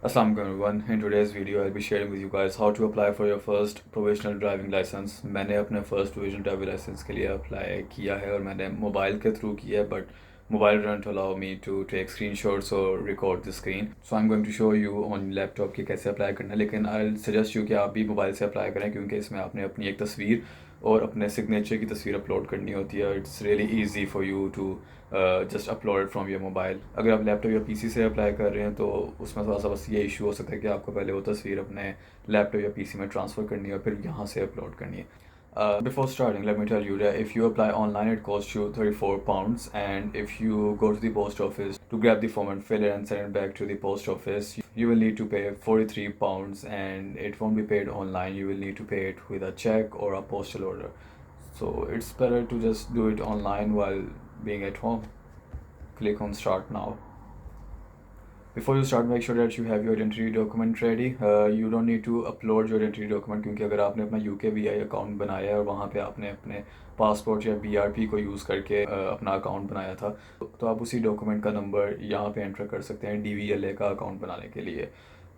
Assalamualaikum everyone. In today's video, I'll be sharing with you guys how to apply for your first provisional driving license. मैंने अपने first provisional driving license के लिए apply किया है और मैंने mobile के थ्रू किया है, but mobile don't allow me to take screenshots or record the screen. So I'm going to show you on laptop कि कैसे अप्लाई करना है, लेकिन I'll suggest you कि आप भी मोबाइल से अप्लाई करें क्योंकि इसमें आपने अपनी एक तस्वीर और अपने सिग्नेचर की तस्वीर अपलोड करनी होती है. It's really easy for you to just upload from your mobile. अगर आप लैपटॉप या पीसी से अप्लाई कर रहे हैं तो उसमें थोड़ा सा बस ये इशू हो सकता है कि आपको पहले वो तस्वीर अपने लैपटॉप या पीसी में ट्रांसफ़र करनी है और फिर यहाँ से अपलोड करनी है. Before starting, let me tell you that if you apply online, it costs you £34, and if you go to the post office to grab the form and fill it and send it back to the post office, you will need to pay £43, and it won't be paid online. You will need to pay it with a check or a postal order. So it's better to just do it online while being at home. Click on start now. Before you start, make sure that you have your identity document ready. You don't need to upload your identity document क्योंकि अगर आपने अपना UKVI account बनाया है और वहाँ पे आपने अपने पासपोर्ट या BRP को यूज़ करके अपना अकाउंट बनाया था तो आप उसी डॉक्यूमेंट का नंबर यहाँ पे एंटर कर सकते हैं DVLA का अकाउंट बनाने के लिए.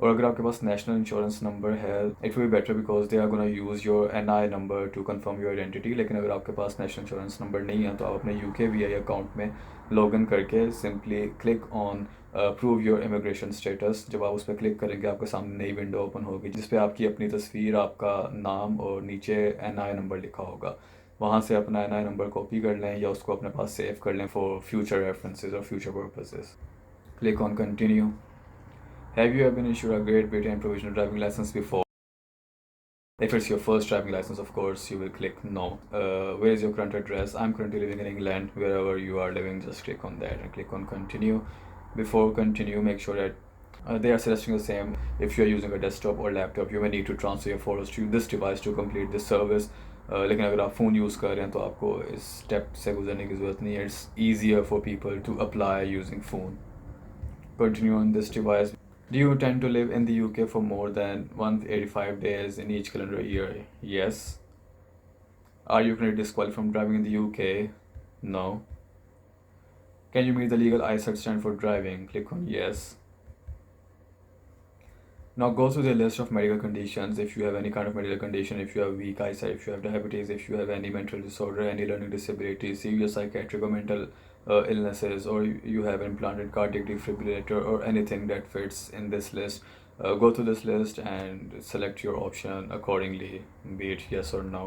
और अगर आपके पास नेशनल इंश्योरेंस नंबर है it will be better because they are gonna use your NI number to confirm your identity. लेकिन अगर आपके पास नेशनल इंश्योरेंस नंबर नहीं है तो आप अपने UKVI अकाउंट में लॉग इन करके simply click on prove your immigration status. जब आप उस पर क्लिक करेंगे आपके सामने नई विंडो ओपन होगी जिस पे आपकी अपनी तस्वीर, आपका नाम और नीचे NI नंबर लिखा होगा. वहाँ से अपना NI नंबर कॉपी कर लें या उसको अपने पास सेव कर लें फॉर फ्यूचर रेफरेंसेस और future purposes. Click on continue. Have you ever been issued a Grade Britain provisional driving license before? If it's your first driving license, of course, you will click no. Where is your current address? I'm currently living in England. Wherever you are living, just click on that and click on continue. Before continue, make sure that they are suggesting the same. If you are using a desktop or laptop, you may need to transfer your photos to this device to complete this service. लेकिन अगर आप phone use कर रहे हैं तो आपको इस step से गुजरने की ज़रूरत नहीं है. It's easier for people to apply using phone. Continue on this device. Do you intend to live in the UK for more than 185 days in each calendar year? Yes. Are you currently disqualified from driving in the UK? No. Can you meet the legal eyesight standard for driving? Click on yes. Now go through the list of medical conditions. If you have any kind of medical condition, if you have weak eyesight, if you have diabetes, if you have any mental disorder, any learning disability, serious psychiatric or mental illnesses, or you have implanted cardiac defibrillator or anything that fits in this list, go through this list and select your option accordingly, be it yes or no.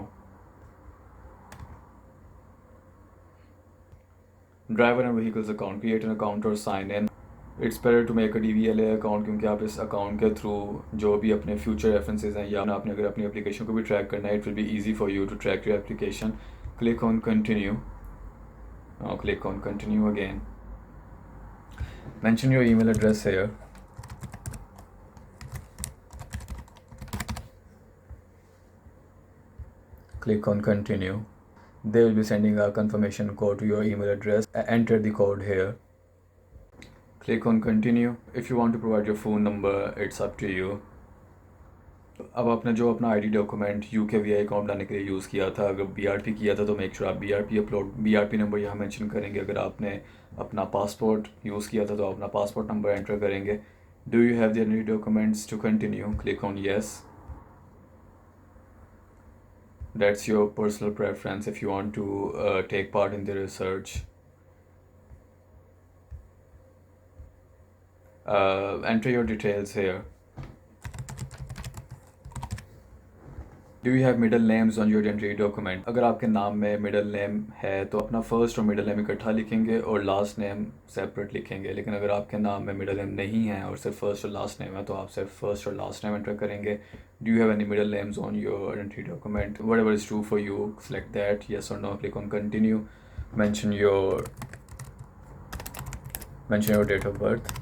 Driver and vehicles account. Create an account or sign in. It's better to make a DVLA account क्योंकि आप इस account के through जो भी अपने future references हैं या आपने अगर अपनी एप्लीकेशन को भी ट्रैक करना है it will be easy for you to track your application. Click on continue. Click on continue again. Mention your email address here. Click on continue. They will be sending a confirmation code to your email address. Enter the code here. Click on continue. If you want to provide your phone number, it's up to you. अब आपने जो अपना ID document UKVI account बनाने के लिए use किया था, अगर BRP किया था तो मेक श्योर आप BRP नंबर यहाँ मेंशन करेंगे. अगर आपने अपना पासपोर्ट यूज़ किया था तो आप अपना पासपोर्ट नंबर एंटर करेंगे. Do you have the identity documents to continue? Click on yes. That's your personal preference if you want to take part in the research. Enter your details here. Do you have middle names on your identity document? अगर आपके नाम में middle name है तो अपना first और middle name इकट्ठा लिखेंगे और लास्ट नेम सेपरेट लिखेंगे. लेकिन अगर आपके नाम में मिडल नेम नहीं है और सिर्फ फर्स्ट और लास्ट नेम है तो आप सिर्फ फर्स्ट और लास्ट नेम एंटर करेंगे. Do you have any middle names on your identity document? Whatever is true for you, select that. Yes or no. Click on continue. Mention your date of birth.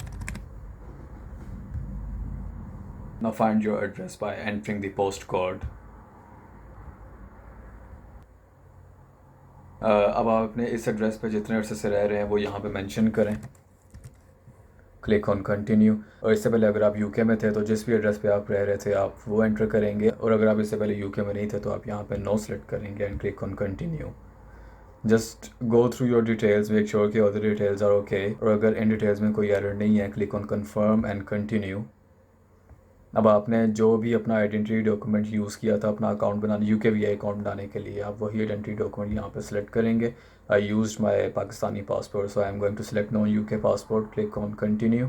Now find your address by entering the postcode. अब आप अपने इस address पे जितने अरसे से रह रहे हैं वो यहाँ पे मेंशन करें. Click on continue. और इससे पहले अगर आप यूके में थे तो जिस भी एड्रेस पे आप रह रहे थे आप वो एंटर करेंगे. और अगर आप इससे पहले यूके में नहीं थे तो आप यहाँ पे नो सेलेक्ट करेंगे and click on continue. Just go through your details, make sure कि all the details are okay. और अगर इन डिटेल्स में कोई एरर नहीं है click on confirm and continue. अब आपने जो भी अपना आइडेंटिटी डॉक्यूमेंट यूज़ किया था अपना अकाउंट बनाने UKVI अकाउंट बनाने के लिए, आप वही आइडेंटिटी डॉक्यूमेंट यहाँ पे सिलेक्ट करेंगे। I use my Pakistani passport, so I am going to select no UK passport, click on continue.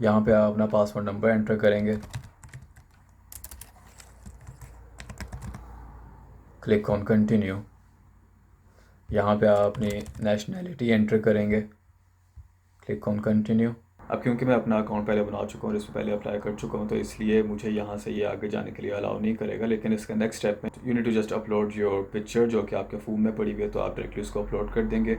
यहाँ पे आप अपना पासपोर्ट नंबर एंटर करेंगे, क्लिक ऑन कंटिन्यू। यहाँ पे आप अपनी नेशनैलिटी एंटर करेंगे, क्लिक ऑन कंटिन्यू। अब क्योंकि मैं अपना अकाउंट पहले बना चुका हूँ और इसमें पहले अप्लाई कर चुका हूँ, तो इसलिए मुझे यहाँ से ये आगे जाने के लिए अलाउ नहीं करेगा। लेकिन इसका नेक्स्ट स्टेप में you need to just upload your picture, जो कि आपके फ़ोन में पड़ी हुई है, तो आप डायरेक्टली उसको अपलोड कर देंगे।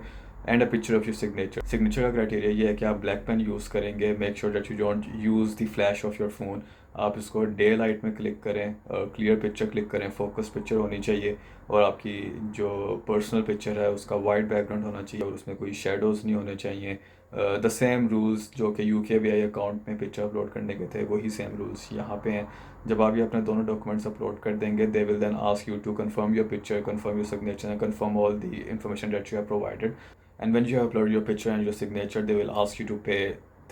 And a picture of your signature. Signature का क्राइटेरिया ये है कि आप ब्लैक पेन यूज़ करेंगे। Make sure that you don't use the flash of your phone. आप इसको डे लाइट में क्लिक करें, क्लियर पिक्चर क्लिक करें, फोकस पिक्चर होनी चाहिए, और आपकी जो पर्सनल पिक्चर है उसका वाइट बैकग्राउंड होना चाहिए और उसमें कोई शेडोज़ नहीं होने चाहिए। द सेम रूल्स जो कि UKVI अकाउंट में पिक्चर अपलोड करने के थे, वही सेम रूल्स यहाँ पे हैं। जब आप ये अपने दोनों डॉक्यूमेंट्स अपलोड कर देंगे, they will then ask you to confirm your picture, confirm your signature and confirm all the information that you have provided. And when you have uploaded your picture and your signature, they will ask you to pay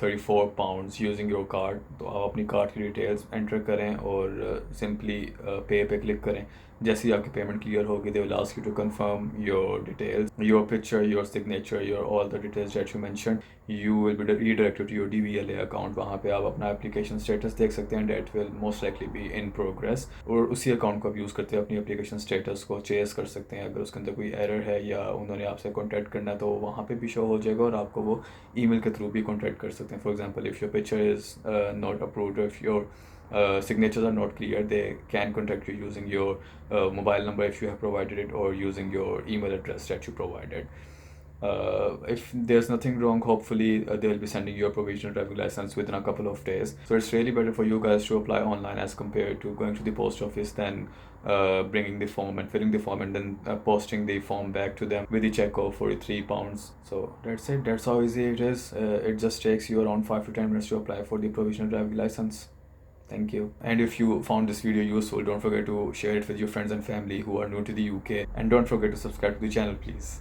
£34 using your card. तो आप अपनी card की details enter करें और simply पे पे click करें। जैसे ही आपकी पेमेंट क्लियर होगी, they will ask you to confirm your details, your picture, your signature, your all the details that you mentioned. You will be redirected to your DVLA account. वहाँ पे आप अपना एप्लीकेशन स्टेटस देख सकते हैं, that will most likely be in progress. और उसी account को आप यूज़ करते हैं अपनी एप्लीकेशन स्टेटस को चेस कर सकते हैं। अगर उसके अंदर कोई एरर है या उन्होंने आपसे कॉन्टैक्ट करना है, तो वहाँ पे भी शो हो जाएगा और आपको वो ईमेल के थ्रू भी कॉन्टैक्ट कर सकते हैं। For example, if your picture is not approved, if your signatures are not clear, they can contact you using your mobile number if you have provided it, or using your email address that you provided. If there's nothing wrong, hopefully they'll be sending you a provisional driving license within a couple of days. So it's really better for you guys to apply online as compared to going to the post office, then bringing the form and filling the form and then posting the form back to them with the check of £43. So that's it. That's how easy it is. It just takes you around 5 to 10 minutes to apply for the provisional driving license. Thank you. And if you found this video useful, don't forget to share it with your friends and family who are new to the UK. And don't forget to subscribe to the channel, please.